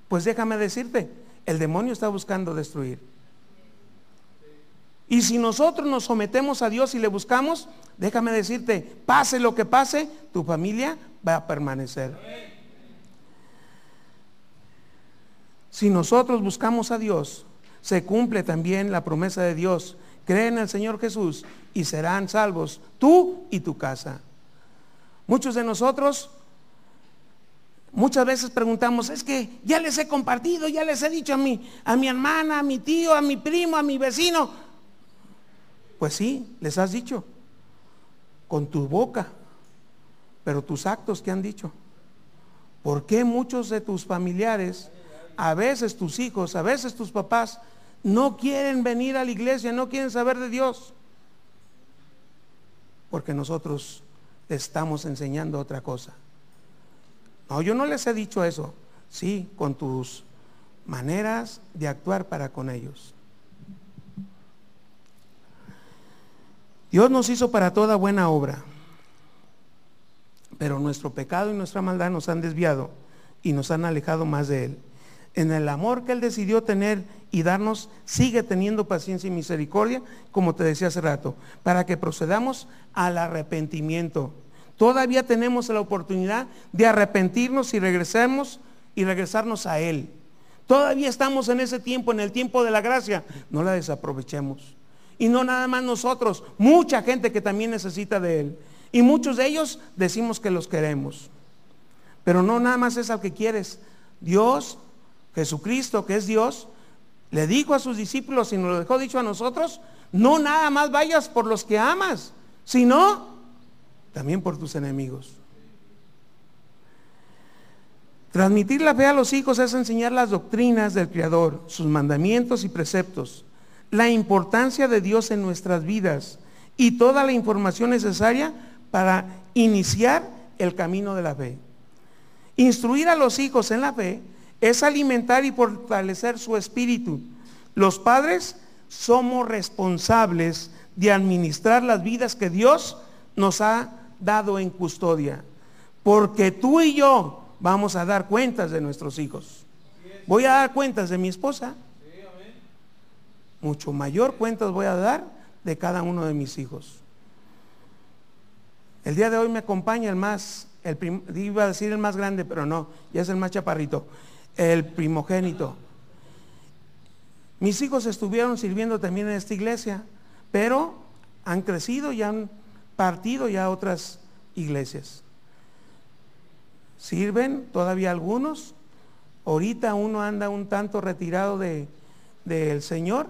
pues déjame decirte, el demonio está buscando destruir. Y si nosotros nos sometemos a Dios y le buscamos, déjame decirte, pase lo que pase, tu familia va a permanecer. Si nosotros buscamos a Dios, se cumple también la promesa de Dios. Cree en el Señor Jesús y serán salvos tú y tu casa. Muchos de nosotros muchas veces preguntamos, es que ya les he compartido, ya les he dicho a mi hermana, a mi tío, a mi primo, a mi vecino. Pues sí, les has dicho con tu boca, pero tus actos, ¿qué han dicho? ¿Por qué muchos de tus familiares, a veces tus hijos, a veces tus papás, no quieren venir a la iglesia, no quieren saber de Dios? Porque nosotros estamos enseñando otra cosa. No, yo no les he dicho eso. Sí, con tus maneras de actuar para con ellos. Dios nos hizo para toda buena obra, pero nuestro pecado y nuestra maldad nos han desviado y nos han alejado más de Él. En el amor que Él decidió tener y darnos, sigue teniendo paciencia y misericordia, como te decía hace rato, para que procedamos al arrepentimiento. Todavía tenemos la oportunidad de arrepentirnos y regresarnos a Él. Todavía estamos en ese tiempo, en el tiempo de la gracia. No la desaprovechemos. Y no nada más nosotros, mucha gente que también necesita de Él. Y muchos de ellos decimos que los queremos. Pero no nada más es al que quieres. Dios, Jesucristo, que es Dios, le dijo a sus discípulos y nos lo dejó dicho a nosotros, no nada más vayas por los que amas, sino también por tus enemigos. Transmitir la fe a los hijos es enseñar las doctrinas del Creador, sus mandamientos y preceptos, la importancia de Dios en nuestras vidas y toda la información necesaria para iniciar el camino de la fe. Instruir a los hijos en la fe es alimentar y fortalecer su espíritu. Los padres somos responsables de administrar las vidas que Dios nos ha dado en custodia, porque tú y yo vamos a dar cuentas de nuestros hijos. Voy a dar cuentas de mi esposa, mucho mayor cuentas voy a dar de cada uno de mis hijos. El día de hoy me acompaña iba a decir el más grande, pero no, ya es el más chaparrito, el primogénito. Mis hijos estuvieron sirviendo también en esta iglesia, pero han crecido y han partido ya a otras iglesias. Sirven todavía algunos. Ahorita uno anda un tanto retirado del Señor,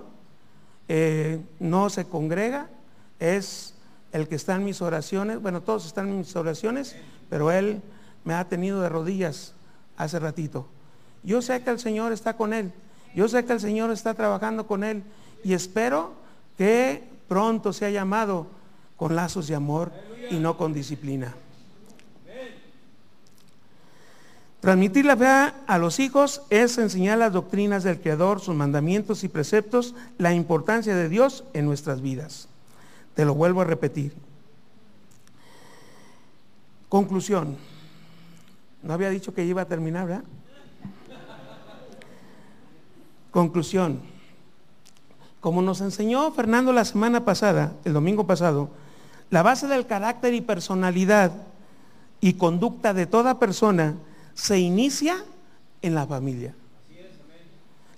no se congrega, es el que está en mis oraciones. Bueno, todos están en mis oraciones, pero él me ha tenido de rodillas hace ratito. Yo sé que el Señor está con él, yo sé que el Señor está trabajando con él, y espero que pronto sea llamado con lazos de amor y no con disciplina. Transmitir la fe a los hijos es enseñar las doctrinas del Creador, sus mandamientos y preceptos, la importancia de Dios en nuestras vidas. Te lo vuelvo a repetir. Conclusión. No había dicho que iba a terminar, ¿verdad? Conclusión. Como nos enseñó Fernando la semana pasada, el domingo pasado, la base del carácter y personalidad y conducta de toda persona se inicia en la familia.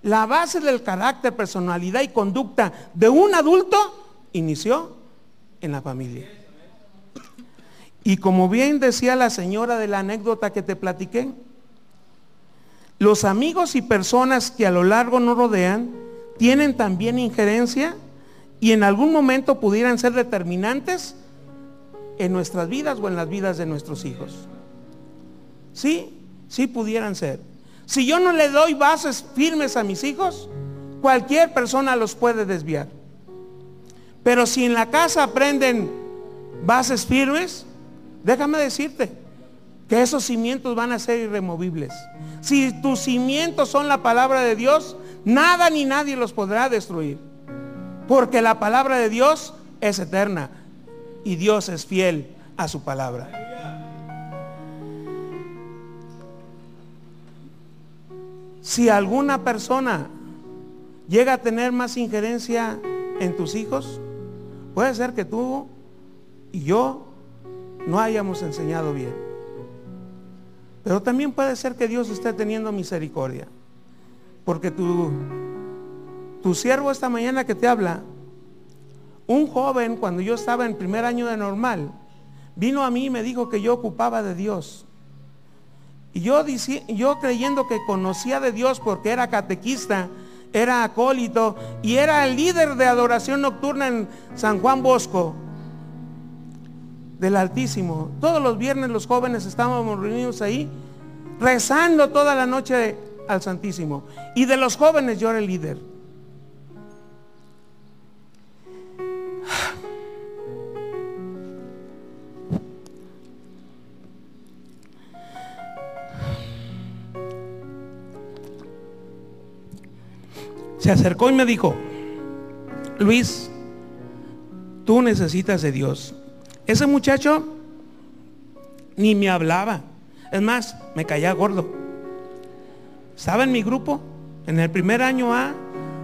La base del carácter, personalidad y conducta de un adulto inició en la familia. Y como bien decía la señora de la anécdota que te platiqué, los amigos y personas que a lo largo nos rodean tienen también injerencia y en algún momento pudieran ser determinantes en nuestras vidas o en las vidas de nuestros hijos. Sí pudieran ser. Si yo no le doy bases firmes a mis hijos, cualquier persona los puede desviar. Pero si en la casa aprenden bases firmes, déjame decirte que esos cimientos van a ser irremovibles. Si tus cimientos son la palabra de Dios, nada ni nadie los podrá destruir, porque la palabra de Dios es eterna y Dios es fiel a su palabra. Si alguna persona llega a tener más injerencia en tus hijos, puede ser que tú y yo no hayamos enseñado bien, pero también puede ser que Dios esté teniendo misericordia, porque tu siervo esta mañana que te habla, un joven, cuando yo estaba en primer año de normal, vino a mí y me dijo que yo ocupaba de Dios. Y yo creyendo que conocía de Dios porque era catequista, era acólito y era el líder de adoración nocturna en San Juan Bosco del Altísimo. Todos los viernes los jóvenes estábamos reunidos ahí rezando toda la noche al Santísimo, y de los jóvenes yo era el líder. Se acercó y me dijo: Luis, tú necesitas de Dios. Ese muchacho ni me hablaba, es más, me caía gordo. Estaba en mi grupo en el primer año A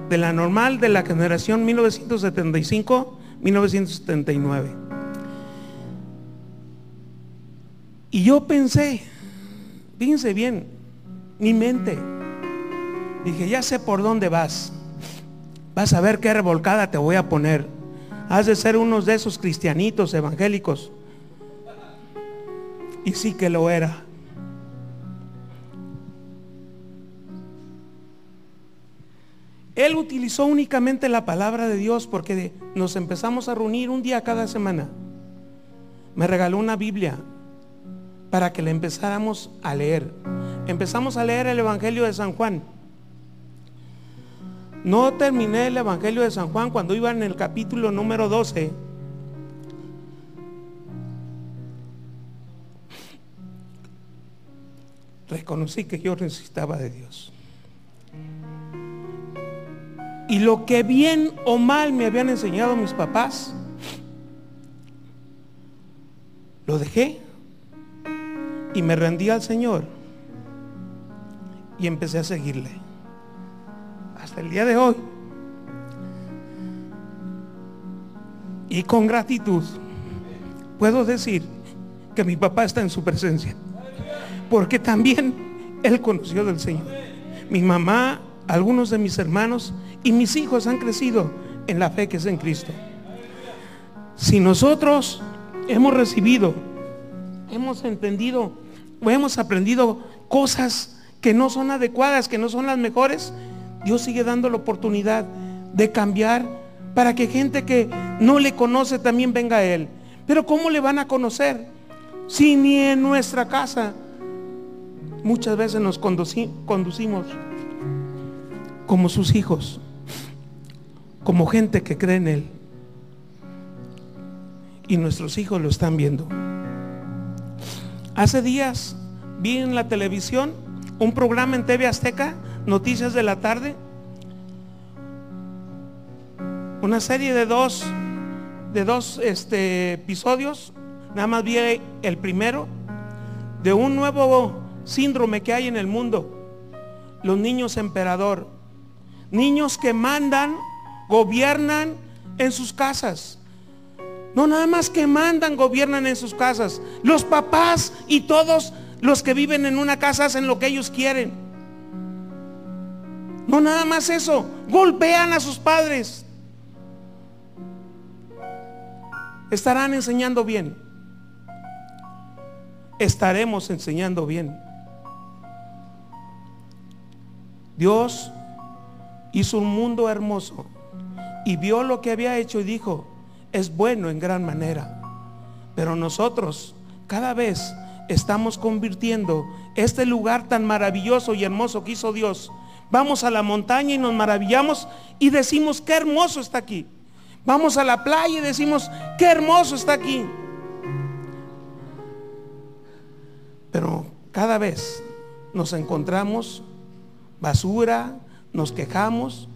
de la normal de la generación 1975-1979. Y yo pensé, fíjense bien, mi mente, dije, ya sé por dónde vas. Vas a ver qué revolcada te voy a poner. Has de ser uno de esos cristianitos evangélicos. Y sí que lo era. Él utilizó únicamente la palabra de Dios porque nos empezamos a reunir un día cada semana. Me regaló una Biblia para que la empezáramos a leer. Empezamos a leer el Evangelio de San Juan. No terminé el Evangelio de San Juan cuando iba en el capítulo número 12. Reconocí que yo necesitaba de Dios. Y lo que bien o mal me habían enseñado mis papás, lo dejé y me rendí al Señor y empecé a seguirle. Hasta el día de hoy. Y con gratitud puedo decir que mi papá está en su presencia, porque también él conoció del Señor. Mi mamá, algunos de mis hermanos y mis hijos han crecido en la fe que es en Cristo. Si nosotros hemos recibido, hemos entendido o hemos aprendido cosas que no son adecuadas, que no son las mejores, Dios sigue dando la oportunidad de cambiar para que gente que no le conoce también venga a Él. Pero ¿cómo le van a conocer si ni en nuestra casa muchas veces nos conducimos como sus hijos, como gente que cree en Él? Y nuestros hijos lo están viendo. Hace días vi en la televisión un programa en TV Azteca, Noticias de la Tarde, una serie de dos episodios. Nada más vi el primero, de un nuevo síndrome que hay en el mundo: los niños emperador, niños que mandan, gobiernan en sus casas. No nada más que mandan, gobiernan en sus casas. Los papás y todos los que viven en una casa hacen lo que ellos quieren. No nada más eso, golpean a sus padres. ¿Estarán enseñando bien? Estaremos enseñando bien. Dios hizo un mundo hermoso y vio lo que había hecho y dijo: es bueno en gran manera. Pero nosotros cada vez estamos convirtiendo este lugar tan maravilloso y hermoso que hizo Dios. Vamos a la montaña y nos maravillamos y decimos: qué hermoso está aquí. Vamos a la playa y decimos: qué hermoso está aquí. Pero cada vez nos encontramos basura, nos quejamos,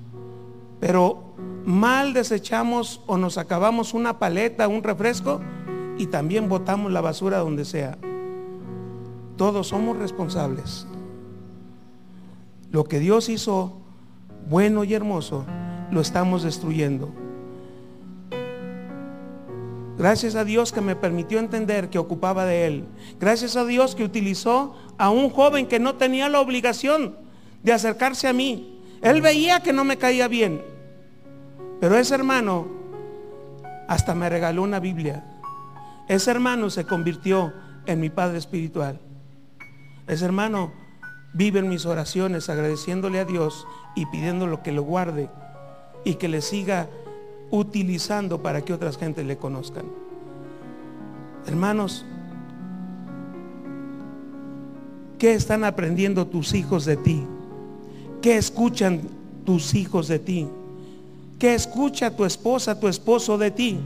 pero mal desechamos o nos acabamos una paleta, un refresco, y también botamos la basura donde sea. Todos somos responsables. Lo que Dios hizo bueno y hermoso, lo estamos destruyendo. Gracias a Dios que me permitió entender que ocupaba de Él. Gracias a Dios que utilizó a un joven que no tenía la obligación de acercarse a mí. Él veía que no me caía bien, pero ese hermano hasta me regaló una Biblia. Ese hermano se convirtió en mi padre espiritual. Ese hermano vive en mis oraciones, agradeciéndole a Dios y pidiéndole que lo guarde y que le siga utilizando para que otras gentes le conozcan. Hermanos, ¿qué están aprendiendo tus hijos de ti? ¿Qué escuchan tus hijos de ti? ¿Qué escucha tu esposa, tu esposo de ti?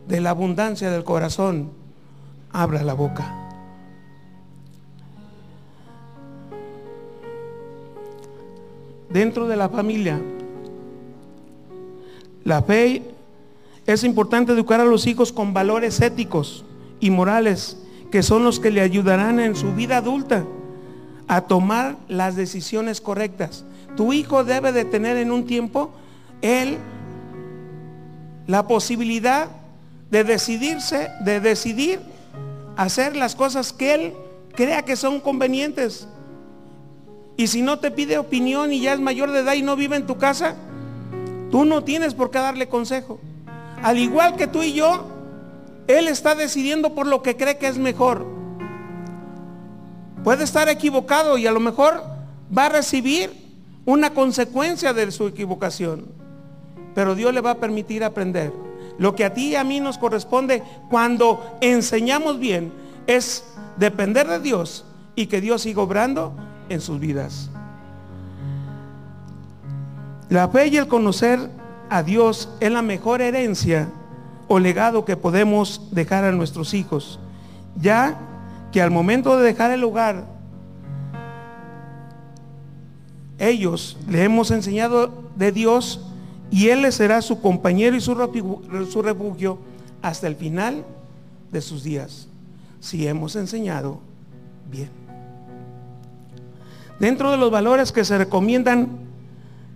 De la abundancia del corazón abra la boca. Dentro de la familia, la fe, es importante educar a los hijos con valores éticos y morales que son los que le ayudarán en su vida adulta a tomar las decisiones correctas. Tu hijo debe de tener en un tiempo él la posibilidad de decidir hacer las cosas que él crea que son convenientes. Y si no te pide opinión y ya es mayor de edad y no vive en tu casa, tú no tienes por qué darle consejo. Al igual que tú y yo, él está decidiendo por lo que cree que es mejor. Puede estar equivocado y a lo mejor va a recibir una consecuencia de su equivocación, pero Dios le va a permitir aprender. Lo que a ti y a mí nos corresponde cuando enseñamos bien es depender de Dios y que Dios siga obrando en sus vidas. La fe y el conocer a Dios es la mejor herencia o legado que podemos dejar a nuestros hijos, ya que al momento de dejar el hogar, ellos le hemos enseñado de Dios y Él les será su compañero y su refugio hasta el final de sus días, si hemos enseñado bien. Dentro de los valores que se recomiendan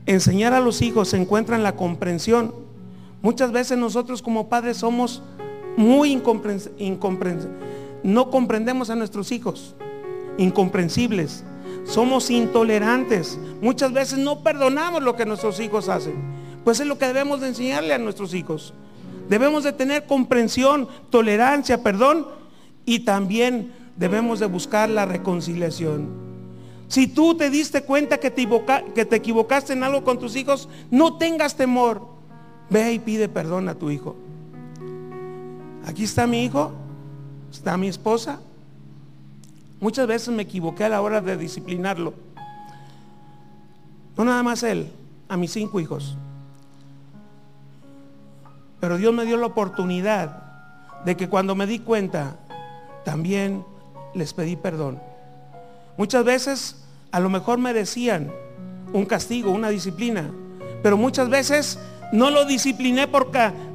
enseñar a los hijos se encuentran la comprensión. Muchas veces nosotros como padres somos muy no comprendemos a nuestros hijos, incomprensibles. somos intolerantes. Muchas veces no perdonamos lo que nuestros hijos hacen. Pues es lo que debemos de enseñarle a nuestros hijos. Debemos de tener comprensión, tolerancia, perdón, y también debemos de buscar la reconciliación. Si tú te diste cuenta que te equivocaste en algo con tus hijos, no tengas temor. Ve y pide perdón a tu hijo. Aquí está mi hijo, está mi esposa. Muchas veces me equivoqué a la hora de disciplinarlo. No nada más él, a mis 5 hijos. Pero Dios me dio la oportunidad de que cuando me di cuenta, también les pedí perdón. Muchas veces a lo mejor merecían un castigo, una disciplina, pero muchas veces no lo discipliné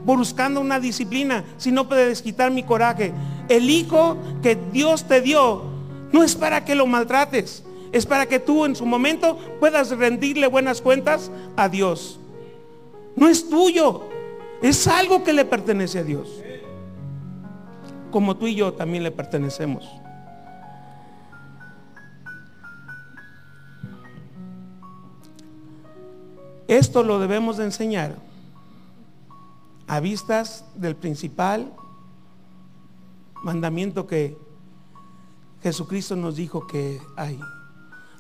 buscando una disciplina, sino para desquitar mi coraje. El hijo que Dios te dio no es para que lo maltrates, es para que tú en su momento puedas rendirle buenas cuentas a Dios. No es tuyo, es algo que le pertenece a Dios, como tú y yo también le pertenecemos. Esto lo debemos de enseñar a vistas del principal mandamiento que Jesucristo nos dijo que hay: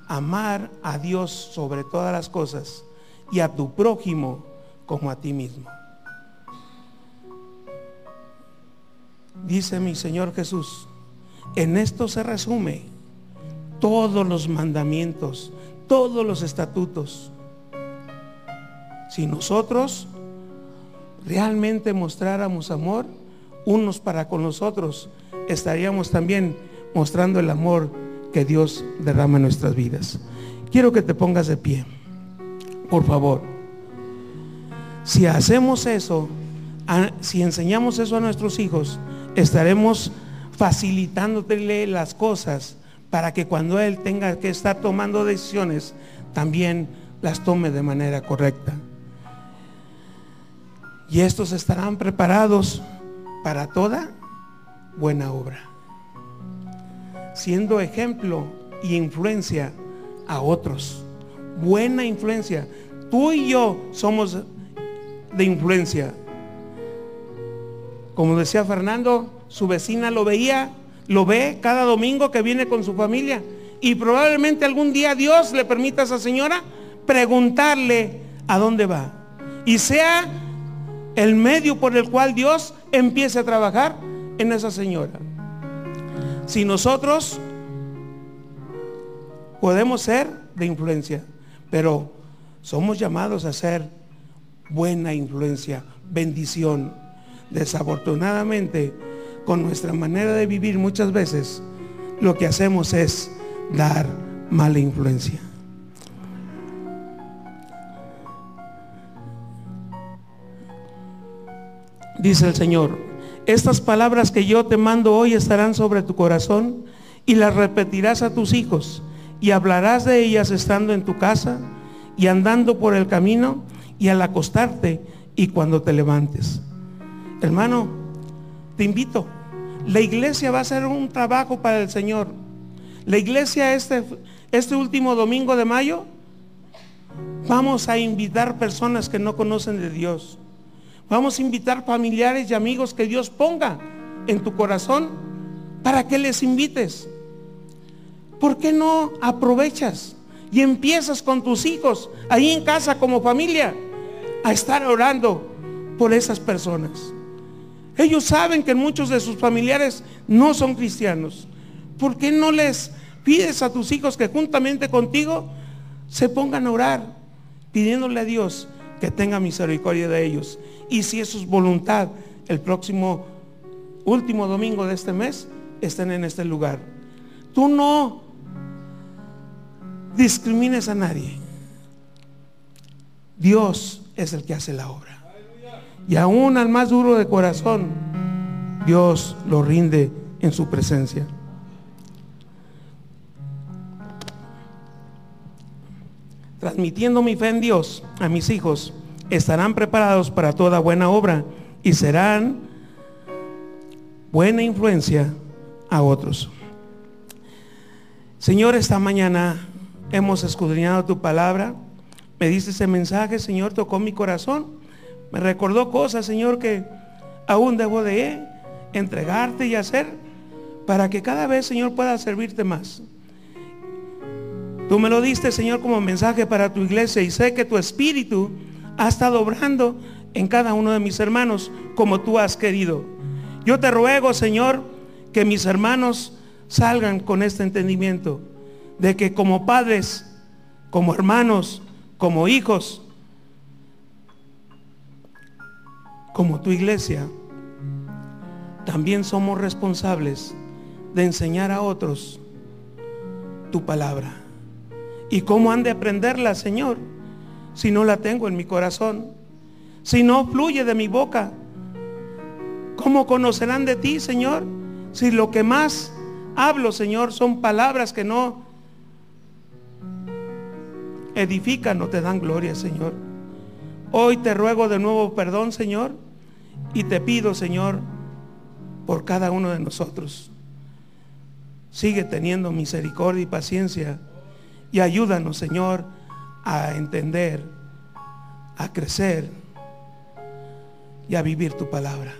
amar a Dios sobre todas las cosas y a tu prójimo como a ti mismo. Dice mi Señor Jesús, en esto se resume todos los mandamientos, todos los estatutos. Si nosotros realmente mostráramos amor unos para con los otros, estaríamos también mostrando el amor que Dios derrama en nuestras vidas. Quiero que te pongas de pie, por favor. Si hacemos eso, si enseñamos eso a nuestros hijos, estaremos facilitándole las cosas para que cuando él tenga que estar tomando decisiones, también las tome de manera correcta. Y estos estarán preparados para toda buena obra, siendo ejemplo y influencia a otros. Buena influencia. Tú y yo somos de influencia. Como decía Fernando, su vecina lo ve cada domingo que viene con su familia, y probablemente algún día Dios le permita a esa señora preguntarle a dónde va, y sea el medio por el cual Dios empiece a trabajar en esa señora. Si nosotros podemos ser de influencia, pero somos llamados a ser buena influencia, bendición. Desafortunadamente, con nuestra manera de vivir, muchas veces lo que hacemos es dar mala influencia. Dice el Señor: estas palabras que yo te mando hoy estarán sobre tu corazón, y las repetirás a tus hijos, y hablarás de ellas estando en tu casa, y andando por el camino, y al acostarte, y cuando te levantes. Hermano, te invito. La iglesia va a ser un trabajo para el Señor. La iglesia este último domingo de mayo, vamos a invitar personas que no conocen de Dios. Vamos a invitar familiares y amigos que Dios ponga en tu corazón para que les invites. ¿Por qué no aprovechas y empiezas con tus hijos ahí en casa como familia a estar orando por esas personas? Ellos saben que muchos de sus familiares no son cristianos. ¿Por qué no les pides a tus hijos que juntamente contigo se pongan a orar, pidiéndole a Dios que tenga misericordia de ellos? Y si eso es voluntad, el próximo último domingo de este mes estén en este lugar. Tú no discrimines a nadie. Dios es el que hace la obra. Y aún al más duro de corazón, Dios lo rinde en su presencia. Transmitiendo mi fe en Dios a mis hijos, estarán preparados para toda buena obra y serán buena influencia a otros. Señor, esta mañana hemos escudriñado tu palabra. Me diste ese mensaje, Señor, tocó mi corazón. Me recordó cosas, Señor, que aún debo de entregarte y hacer para que cada vez, Señor, pueda servirte más. Tú me lo diste, Señor, como mensaje para tu iglesia, y sé que tu espíritu ha estado obrando en cada uno de mis hermanos como tú has querido. Yo te ruego, Señor, que mis hermanos salgan con este entendimiento de que como padres, como hermanos, como hijos, como tu iglesia, también somos responsables de enseñar a otros tu palabra. ¿Y cómo han de aprenderla, Señor, si no la tengo en mi corazón? Si no fluye de mi boca. ¿Cómo conocerán de ti, Señor, si lo que más hablo, Señor, son palabras que no edifican o te dan gloria, Señor? Hoy te ruego de nuevo perdón, Señor, y te pido, Señor, por cada uno de nosotros. Sigue teniendo misericordia y paciencia y ayúdanos, Señor, a entender, a crecer y a vivir tu palabra.